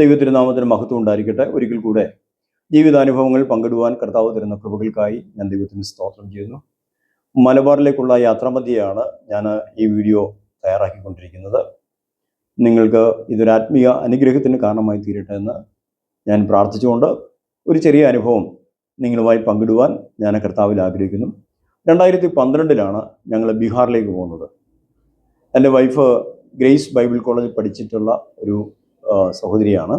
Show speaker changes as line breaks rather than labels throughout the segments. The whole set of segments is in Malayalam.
ദൈവത്തിരുനാമത്തിന് മഹത്വം ഉണ്ടായിരിക്കട്ടെ. ഒരിക്കൽ കൂടെ ജീവിതാനുഭവങ്ങൾ പങ്കിടുവാൻ കർത്താവ് തരുന്ന കൃപകൾക്കായി ഞാൻ ദൈവത്തിന് സ്തോത്രം ചെയ്യുന്നു. മലബാറിലേക്കുള്ള യാത്രാമധ്യയാണ് ഞാൻ ഈ വീഡിയോ തയ്യാറാക്കിക്കൊണ്ടിരിക്കുന്നത്. നിങ്ങൾക്ക് ഇതൊരു ആത്മീയ അനുഗ്രഹത്തിന് കാരണമായി തീരട്ടെ എന്ന് ഞാൻ പ്രാർത്ഥിച്ചുകൊണ്ട് ഒരു ചെറിയ അനുഭവം നിങ്ങളുമായി പങ്കിടുവാൻ ഞാൻ കർത്താവിൽ ആഗ്രഹിക്കുന്നു. 2012 ഞങ്ങൾ ബീഹാറിലേക്ക് പോകുന്നത്. എൻ്റെ വൈഫ് ഗ്രേസ് ബൈബിൾ കോളേജിൽ പഠിച്ചിട്ടുള്ള ഒരു സഹോദരിയാണ്.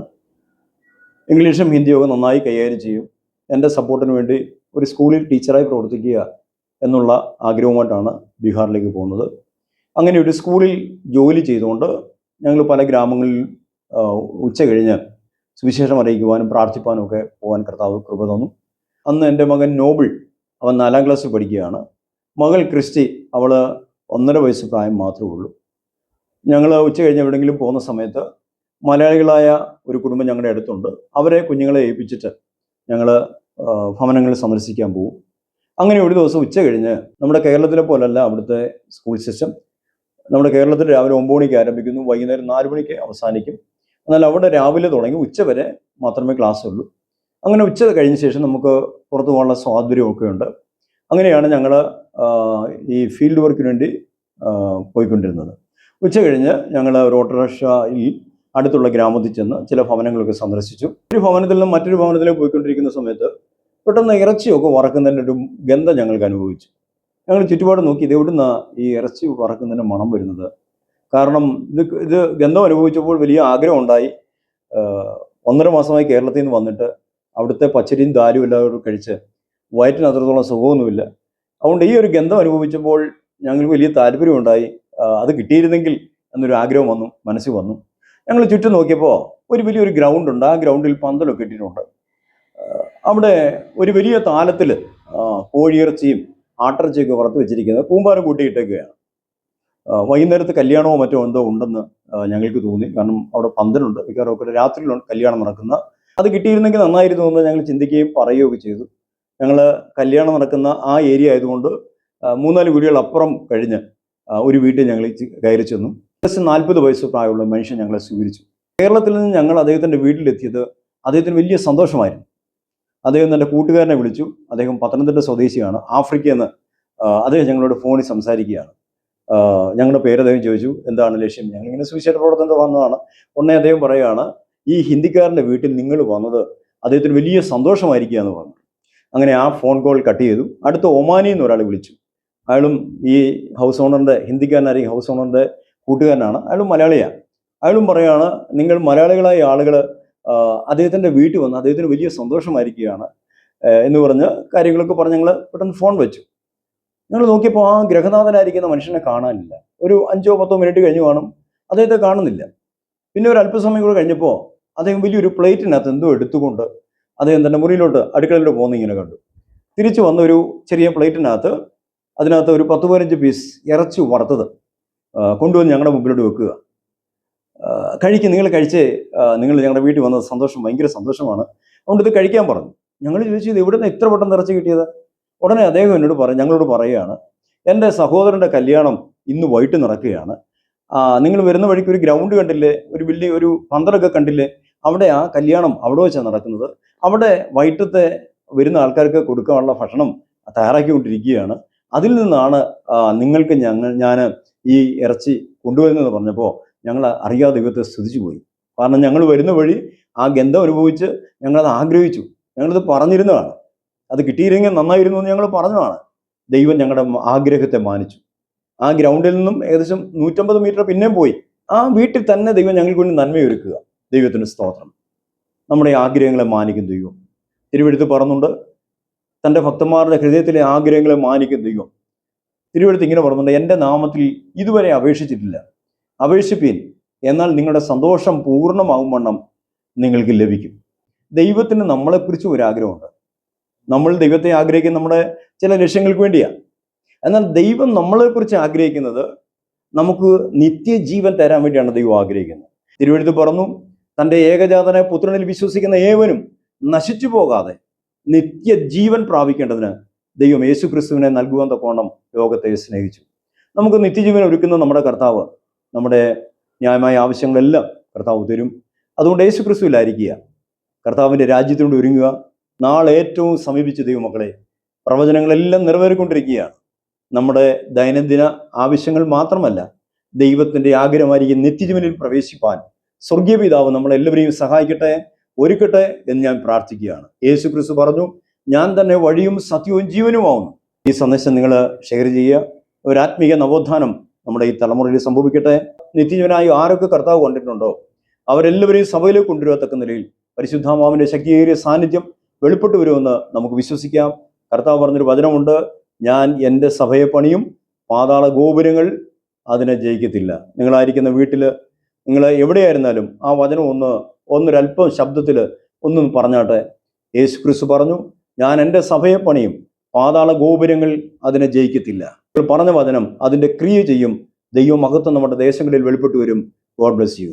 ഇംഗ്ലീഷും ഹിന്ദിയൊക്കെ നന്നായി കൈകാര്യം ചെയ്യും. എൻ്റെ സപ്പോർട്ടിന് വേണ്ടി ഒരു സ്കൂളിൽ ടീച്ചറായി പ്രവർത്തിക്കുക എന്നുള്ള ആഗ്രഹവുമായിട്ടാണ് ബീഹാറിലേക്ക് പോകുന്നത്. അങ്ങനെ ഒരു സ്കൂളിൽ ജോലി ചെയ്തുകൊണ്ട് ഞങ്ങൾ പല ഗ്രാമങ്ങളിൽ ഉച്ച കഴിഞ്ഞ് സുവിശേഷം അറിയിക്കുവാനും പ്രാർത്ഥിപ്പാനും ഒക്കെ പോകാൻ കർത്താവ് കൃപ തന്നു. അന്ന് എൻ്റെ മകൻ നോബിൾ, അവൻ 4ാം ക്ലാസ്സിൽ പഠിക്കുകയാണ്. മകൾ ക്രിസ്റ്റി, അവൾ 1.5 വയസ്സ് പ്രായം മാത്രമേ ഉള്ളൂ. ഞങ്ങൾ ഉച്ച കഴിഞ്ഞ് എവിടെയെങ്കിലും പോകുന്ന സമയത്ത് മലയാളികളായ ഒരു കുടുംബം ഞങ്ങളുടെ അടുത്തുണ്ട്. അവരെ കുഞ്ഞുങ്ങളെ ഏൽപ്പിച്ചിട്ട് ഞങ്ങൾ ഭവനങ്ങൾ സന്ദർശിക്കാൻ പോകും. അങ്ങനെ ഒരു ദിവസം ഉച്ച കഴിഞ്ഞ്, നമ്മുടെ കേരളത്തിലെ പോലല്ല അവിടുത്തെ സ്കൂൾ സിസ്റ്റം. നമ്മുടെ കേരളത്തിൽ രാവിലെ 9 മണിക്ക് ആരംഭിക്കുന്നു, വൈകുന്നേരം 4 മണിക്ക് അവസാനിക്കും. എന്നാൽ അവിടെ രാവിലെ തുടങ്ങി ഉച്ച വരെ മാത്രമേ ക്ലാസ് ഉള്ളൂ. അങ്ങനെ ഉച്ച കഴിഞ്ഞ ശേഷം നമുക്ക് പുറത്തു പോകാനുള്ള സ്വാതന്ത്ര്യമൊക്കെ ഉണ്ട്. അങ്ങനെയാണ് ഞങ്ങൾ ഈ ഫീൽഡ് വർക്കിന് വേണ്ടി പോയിക്കൊണ്ടിരുന്നത്. ഉച്ച കഴിഞ്ഞ് ഞങ്ങൾ ഒരു ഓട്ടോറിക്ഷയിൽ അടുത്തുള്ള ഗ്രാമത്തിൽ ചെന്ന് ചില ഭവനങ്ങളൊക്കെ സന്ദർശിച്ചു. ഒരു ഭവനത്തിൽ നിന്ന് മറ്റൊരു ഭവനത്തിലേക്ക് പോയിക്കൊണ്ടിരിക്കുന്ന സമയത്ത് പെട്ടെന്ന് ഇറച്ചിയൊക്കെ വറക്കുന്നതിൻ്റെ ഒരു ഗന്ധം ഞങ്ങൾക്ക് അനുഭവിച്ചു. ഞങ്ങൾ ചുറ്റുപാട് നോക്കി, ഇത് എവിടുന്ന ഈ ഇറച്ചി വറക്കുന്നതിൻ്റെ മണം വരുന്നത്? കാരണം ഇത് ഗന്ധം അനുഭവിച്ചപ്പോൾ വലിയ ആഗ്രഹം ഉണ്ടായി. 1.5 മാസമായി കേരളത്തിൽ നിന്ന് വന്നിട്ട് അവിടുത്തെ പച്ചരിയും ദാലും എല്ലാവരും കഴിച്ച് വയറ്റിന് അത്രത്തോളം സുഖമൊന്നുമില്ല. അതുകൊണ്ട് ഈ ഒരു ഗന്ധം അനുഭവിച്ചപ്പോൾ ഞങ്ങൾക്ക് വലിയ താല്പര്യമുണ്ടായി. അത് കിട്ടിയിരുന്നെങ്കിൽ എന്നൊരു ആഗ്രഹം മനസ്സിൽ വന്നു. ഞങ്ങൾ ചുറ്റും നോക്കിയപ്പോൾ ഒരു വലിയൊരു ഗ്രൗണ്ട് ഉണ്ട്. ആ ഗ്രൗണ്ടിൽ പന്തലൊക്കെ ഇട്ടിട്ടുണ്ട്. അവിടെ ഒരു വലിയ താലത്തിൽ കോഴിയിറച്ചിയും ആട്ടിറച്ചിയൊക്കെ വറുത്ത് വെച്ചിരിക്കുന്നത് കൂമ്പാരം കൂട്ടിയിട്ടൊക്കെയാണ്. വൈകുന്നേരത്ത് കല്യാണമോ മറ്റോ എന്തോ ഉണ്ടെന്ന് ഞങ്ങൾക്ക് തോന്നി. കാരണം അവിടെ പന്തലുണ്ട്, മിക്കവാറും രാത്രിയിലാണ് കല്യാണം നടക്കുന്ന. അത് കിട്ടിയിരുന്നെങ്കിൽ നന്നായിരുന്നു എന്ന് ഞങ്ങൾ ചിന്തിക്കുകയും പറയുകയൊക്കെ ചെയ്തു. ഞങ്ങൾ കല്യാണം നടക്കുന്ന ആ ഏരിയ ആയതുകൊണ്ട് 3-4 വീടുകൾ അപ്പുറം കഴിഞ്ഞ് ഒരു വീട്ടിൽ ഞങ്ങൾ കയറി ചെന്നു. 40 വയസ്സ് പ്രായമുള്ള മനുഷ്യൻ ഞങ്ങളെ സ്വീകരിച്ചു. കേരളത്തിൽ നിന്ന് ഞങ്ങൾ അദ്ദേഹത്തിൻ്റെ വീട്ടിലെത്തിയത് അദ്ദേഹത്തിന് വലിയ സന്തോഷമായിരുന്നു. അദ്ദേഹം തൻ്റെ കൂട്ടുകാരനെ വിളിച്ചു. അദ്ദേഹം പത്തനംതിട്ട സ്വദേശിയാണ്, ആഫ്രിക്കയിൽ നിന്ന്. അദ്ദേഹം ഞങ്ങളോട് ഫോണിൽ സംസാരിക്കുകയാണ്. ഞങ്ങളുടെ പേര് അദ്ദേഹം ചോദിച്ചു, എന്താണ് ലക്ഷ്യം? ഞങ്ങളിങ്ങനെ സുവിശേഷ പ്രവർത്തനത്തിൽ വന്നതാണ്. ഉടനെ അദ്ദേഹം പറയുകയാണ്, ഈ ഹിന്ദിക്കാരൻ്റെ വീട്ടിൽ നിങ്ങൾ വന്നത് അദ്ദേഹത്തിന് വലിയ സന്തോഷമായിരിക്കുക എന്ന് പറഞ്ഞു. അങ്ങനെ ആ ഫോൺ കോൾ കട്ട് ചെയ്തു. അടുത്ത ഒമാനിയിൽ നിന്ന് ഒരാൾ വിളിച്ചു. അയാളും ഈ ഹൗസ് ഓണറിൻ്റെ, ഹിന്ദിക്കാരനായിരിക്കും ഹൗസ് ഓണറിൻ്റെ കൂട്ടുകാരനാണ്. അയാളും മലയാളിയാണ്. അയാളും പറയുകയാണ്, നിങ്ങൾ മലയാളികളായ ആളുകൾ അദ്ദേഹത്തിൻ്റെ വീട്ടിൽ വന്ന് അദ്ദേഹത്തിന് വലിയ സന്തോഷമായിരിക്കുകയാണ് എന്ന് പറഞ്ഞ് കാര്യങ്ങളൊക്കെ പറഞ്ഞ് ഞങ്ങൾ പെട്ടെന്ന് ഫോൺ വെച്ചു. ഞങ്ങൾ നോക്കിയപ്പോൾ ആ ഗ്രഹനാഥനായിരിക്കുന്ന മനുഷ്യനെ കാണാനില്ല. ഒരു 5-10 മിനിറ്റ് കഴിഞ്ഞ് കാണും, അദ്ദേഹത്തെ കാണുന്നില്ല. പിന്നെ ഒരു അല്പസമയം കൂടെ കഴിഞ്ഞപ്പോൾ അദ്ദേഹം വലിയൊരു പ്ലേറ്റിനകത്ത് എന്തോ എടുത്തുകൊണ്ട് അദ്ദേഹം തൻ്റെ മുറിയിലോട്ട്, അടുക്കളയിലോട്ട് പോകുന്ന ഇങ്ങനെ കണ്ടു. തിരിച്ചു വന്ന ഒരു ചെറിയ പ്ലേറ്റിനകത്ത്, അതിനകത്ത് ഒരു 10-15 പീസ് ഇറച്ചി വറുത്തത് കൊണ്ടുവന്ന് ഞങ്ങളുടെ മുമ്പിലോട്ട് വെക്കുക. നിങ്ങൾ കഴിച്ച്, നിങ്ങൾ ഞങ്ങളുടെ വീട്ടിൽ വന്നത് സന്തോഷം, ഭയങ്കര സന്തോഷമാണ്, അതുകൊണ്ട് ഇത് കഴിക്കാൻ പറഞ്ഞു. ഞങ്ങൾ ചോദിച്ചു, ഇത് എവിടെ നിന്ന് ഇത്ര പെട്ടെന്ന് ഇറച്ചി കിട്ടിയത്? ഉടനെ അദ്ദേഹം ഞങ്ങളോട് പറയുകയാണ്, എൻ്റെ സഹോദരൻ്റെ കല്യാണം ഇന്ന് വൈകിട്ട് നടക്കുകയാണ്. നിങ്ങൾ വരുന്ന വഴിക്ക് ഒരു ഗ്രൗണ്ട് കണ്ടില്ലേ, ഒരു വലിയ ഒരു പന്തലൊക്കെ കണ്ടില്ലേ, അവിടെ ആ കല്യാണം അവിടെ വെച്ചാണ് നടക്കുന്നത്. അവിടെ വൈകിട്ടത്തെ വരുന്ന ആൾക്കാർക്ക് കൊടുക്കാനുള്ള ഭക്ഷണം തയ്യാറാക്കിക്കൊണ്ടിരിക്കുകയാണ്. അതിൽ നിന്നാണ് നിങ്ങൾക്ക് ഞാൻ ഈ ഇറച്ചി കൊണ്ടുവരുന്നതെന്ന് പറഞ്ഞപ്പോൾ ഞങ്ങൾ അറിയാതെ ദൈവത്തെ സ്തുതിച്ചു പോയി. കാരണം ഞങ്ങൾ വരുന്ന വഴി ആ ഗന്ധം അനുഭവിച്ച് ഞങ്ങളത് ആഗ്രഹിച്ചു. ഞങ്ങളിത് പറഞ്ഞിരുന്നതാണ്. അത് കിട്ടിയിരുന്നെങ്കിൽ നന്നായിരുന്നു എന്ന് ഞങ്ങൾ പറഞ്ഞതാണ്. ദൈവം ഞങ്ങളുടെ ആഗ്രഹത്തെ മാനിച്ചു. ആ ഗ്രൗണ്ടിൽ നിന്നും ഏകദേശം 150 മീറ്റർ പിന്നെയും പോയി ആ വീട്ടിൽ തന്നെ ദൈവം ഞങ്ങൾക്ക് വേണ്ടി നന്മയൊരുക്കുക. ദൈവത്തിന് സ്തോത്രം. നമ്മുടെ ആഗ്രഹങ്ങളെ മാനിക്കും ദൈവം. തിരുവെഴുത്ത് പറഞ്ഞുണ്ട്, തൻ്റെ ഭക്തന്മാരുടെ ഹൃദയത്തിലെ ആഗ്രഹങ്ങളെ മാനിക്കും ദൈവം. തിരുവെഴുത്ത് ഇങ്ങനെ പറഞ്ഞുണ്ട്, എൻ്റെ നാമത്തിൽ ഇതുവരെ അപേക്ഷിച്ചിട്ടില്ല, അപേക്ഷിപ്പീൻ, എന്നാൽ നിങ്ങളുടെ സന്തോഷം പൂർണ്ണമാകും വണ്ണം നിങ്ങൾക്ക് ലഭിക്കും. ദൈവത്തിന് നമ്മളെക്കുറിച്ച് ഒരു ആഗ്രഹമുണ്ട്. നമ്മൾ ദൈവത്തെ ആഗ്രഹിക്കുന്ന നമ്മുടെ ചില ലക്ഷ്യങ്ങൾക്ക് വേണ്ടിയാണ്. എന്നാൽ ദൈവം നമ്മളെക്കുറിച്ച് ആഗ്രഹിക്കുന്നത് നമുക്ക് നിത്യജീവൻ തരാൻ വേണ്ടിയാണ് ദൈവം ആഗ്രഹിക്കുന്നത്. തിരുവെഴുത്ത് പറഞ്ഞു, തൻ്റെ ഏകജാതനായ പുത്രനിൽ വിശ്വസിക്കുന്ന ഏവനും നശിച്ചു പോകാതെ നിത്യജീവൻ പ്രാപിക്കേണ്ടതിന് ദൈവം യേശു ക്രിസ്തുവിനെ നൽകുവാൻ തക്കോണം ലോകത്തെ സ്നേഹിച്ചു. നമുക്ക് നിത്യജീവൻ ഒരുക്കുന്ന നമ്മുടെ കർത്താവ്. നമ്മുടെ ന്യായമായ ആവശ്യങ്ങളെല്ലാം കർത്താവ് തരും. അതുകൊണ്ട് യേശു ക്രിസ്തുവിലായിരിക്കുക, കർത്താവിൻ്റെ രാജ്യത്തിനോട് ഒരുങ്ങുക. നാളെ ഏറ്റവും സമീപിച്ച ദൈവമക്കളെ, പ്രവചനങ്ങളെല്ലാം നിറവേറിക്കൊണ്ടിരിക്കുകയാണ്. നമ്മുടെ ദൈനംദിന ആവശ്യങ്ങൾ മാത്രമല്ല, ദൈവത്തിൻ്റെ ആഗ്രഹമായിരിക്കും നിത്യജീവനിൽ പ്രവേശിപ്പാൻ സ്വർഗീയ പിതാവ് നമ്മളെല്ലാവരെയും സഹായിക്കട്ടെ, ഒരുക്കട്ടെ എന്ന് ഞാൻ പ്രാർത്ഥിക്കുകയാണ്. യേശു ക്രിസ്തു പറഞ്ഞു, ഞാൻ തന്നെ വഴിയും സത്യവും ജീവനുമാവുന്നു. ഈ സന്ദേശം നിങ്ങൾ ഷെയർ ചെയ്യുക. ഒരു ആത്മീയ നവോത്ഥാനം നമ്മുടെ ഈ തലമുറയിൽ സംഭവിക്കട്ടെ. നിത്യജീവനായി ആരൊക്കെ കർത്താവ് കണ്ടിട്ടുണ്ടോ അവരെല്ലാവരെയും സഭയിലേക്ക് കൊണ്ടുവരത്തക്ക നിലയിൽ പരിശുദ്ധാത്മാവിൻ്റെ ശക്തിയേറിയ സാന്നിധ്യം വെളിപ്പെട്ടു വരുമെന്ന് നമുക്ക് വിശ്വസിക്കാം. കർത്താവ് പറഞ്ഞൊരു വചനമുണ്ട്, ഞാൻ എൻ്റെ സഭയെ പണിയും, പാതാള ഗോപുരങ്ങൾ അതിനെ ജയിക്കത്തില്ല. നിങ്ങളായിരിക്കുന്ന വീട്ടിൽ, നിങ്ങൾ എവിടെയായിരുന്നാലും ആ വചനം ഒന്നൊരല്പം ശബ്ദത്തിൽ ഒന്നും പറഞ്ഞാട്ടെ. യേശു ക്രിസ്തു പറഞ്ഞു, ഞാൻ എൻ്റെ സഭയെ പണിയും, പാതാള ഗോപുരങ്ങൾ അതിനെ ജയിക്കത്തില്ല. പറഞ്ഞ വചനം അതിൻ്റെ ക്രിയ ചെയ്യും. ദൈവമഹത്വം നമ്മുടെ ദേശങ്ങളിൽ വെളിപ്പെട്ടു വരും. God bless you.